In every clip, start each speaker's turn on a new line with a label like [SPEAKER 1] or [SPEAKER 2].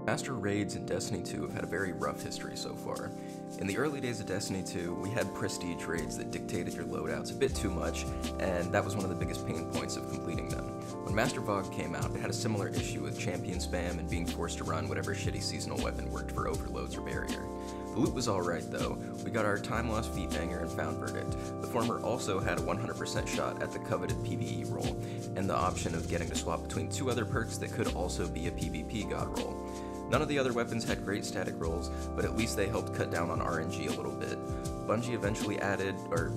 [SPEAKER 1] Master raids in Destiny 2 have had a very rough history so far. In the early days of Destiny 2, we had prestige raids that dictated your loadouts a bit too much, and that was one of the biggest pain points of completing them. When Master Vogue came out, it had a similar issue with champion spam and being forced to run whatever shitty seasonal weapon worked for overloads or barrier. The loot was alright though. We got our time lost feat banger and found verdict. The former also had a 100% shot at the coveted PvE roll, and the option of getting to swap between two other perks that could also be a PvP god roll. None of the other weapons had great static rolls, but at least they helped cut down on RNG a little bit. Bungie eventually added, or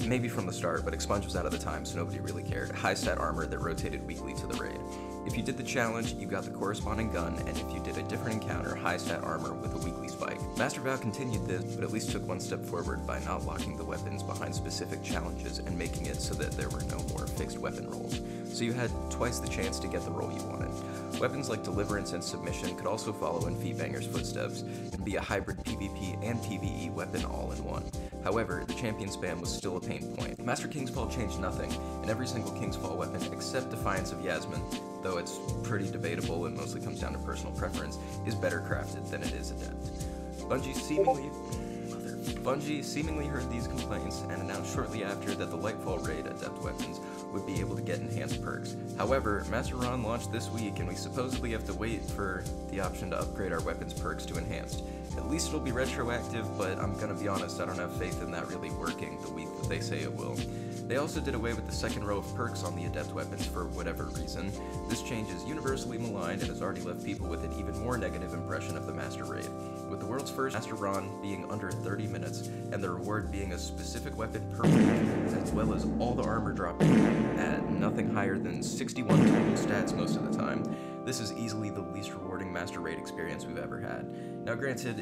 [SPEAKER 1] maybe from the start, but Expunge was out of the time so nobody really cared, high stat armor that rotated weekly to the raid. If you did the challenge, you got the corresponding gun, and if you did a different encounter, high stat armor with a weekly spike. Master Vow continued this, but at least took one step forward by not locking the weapons behind specific challenges and making it so that there were no more fixed weapon rolls. So you had twice the chance to get the roll you wanted. Weapons like Deliverance and Submission could also follow in Feetbanger's footsteps and be a hybrid PvP and PvE weapon all in one. However, the champion spam was still a pain point. Master Kingsfall changed nothing, and every single Kingsfall weapon except Defiance of Yasmin, though it's pretty debatable and mostly comes down to personal preference, is better crafted than it is Adept. Bungie seemingly heard these complaints and announced shortly after that the Lightfall raid Adept Weapons would be able to get enhanced perks. However, Master Ron launched this week and we supposedly have to wait for the option to upgrade our weapons perks to enhanced. At least it'll be retroactive, but I'm gonna be honest, I don't have faith in that really working the week that they say it will. They also did away with the second row of perks on the Adept Weapons for whatever reason. This change is universally maligned and has already left people with an even more negative impression of the Master Raid. With the world's first Master Ron being under 30 minutes, and the reward being a specific weapon per week, as well as all the armor dropping at nothing higher than 61 total stats most of the time, this is easily the least rewarding Master Raid experience we've ever had. Now granted,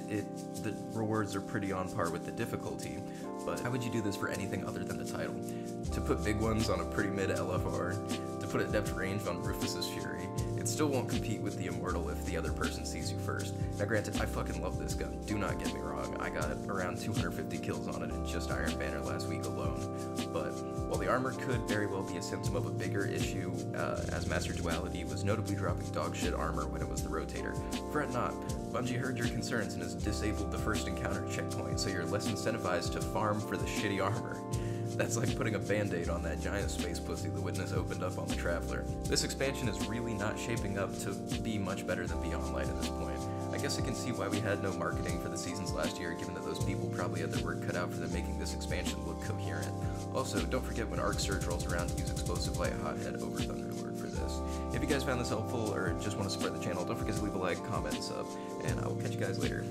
[SPEAKER 1] the rewards are pretty on par with the difficulty, but how would you do this for anything other than the title? To put big ones on a pretty mid LFR, to put adept range on Rufus's Fury, it still won't compete with the Immortal if the other person sees you first. Now granted, I fucking love this gun, do not get me wrong, I got around 250 kills on it in just Iron Banner last week alone, but while the armor could very well be a symptom of a bigger issue, as Master Duality was notably dropping dogshit armor when it was the rotator, fret not. Bungie heard your concerns and has disabled the first encounter checkpoint, so you're less incentivized to farm for the shitty armor. That's like putting a band-aid on that giant space pussy the Witness opened up on the Traveler. This expansion is really not shaping up to be much better than Beyond Light at this point. I guess I can see why we had no marketing for the seasons last year, given that those people probably had their work cut out for them making this expansion look coherent. Also, don't forget when Arc Surge rolls around to use Explosive Light Hothead over Thunderlord for this. If you guys found this helpful or just want to support the channel, don't forget to leave a like, comment, and sub, and I will catch you guys later.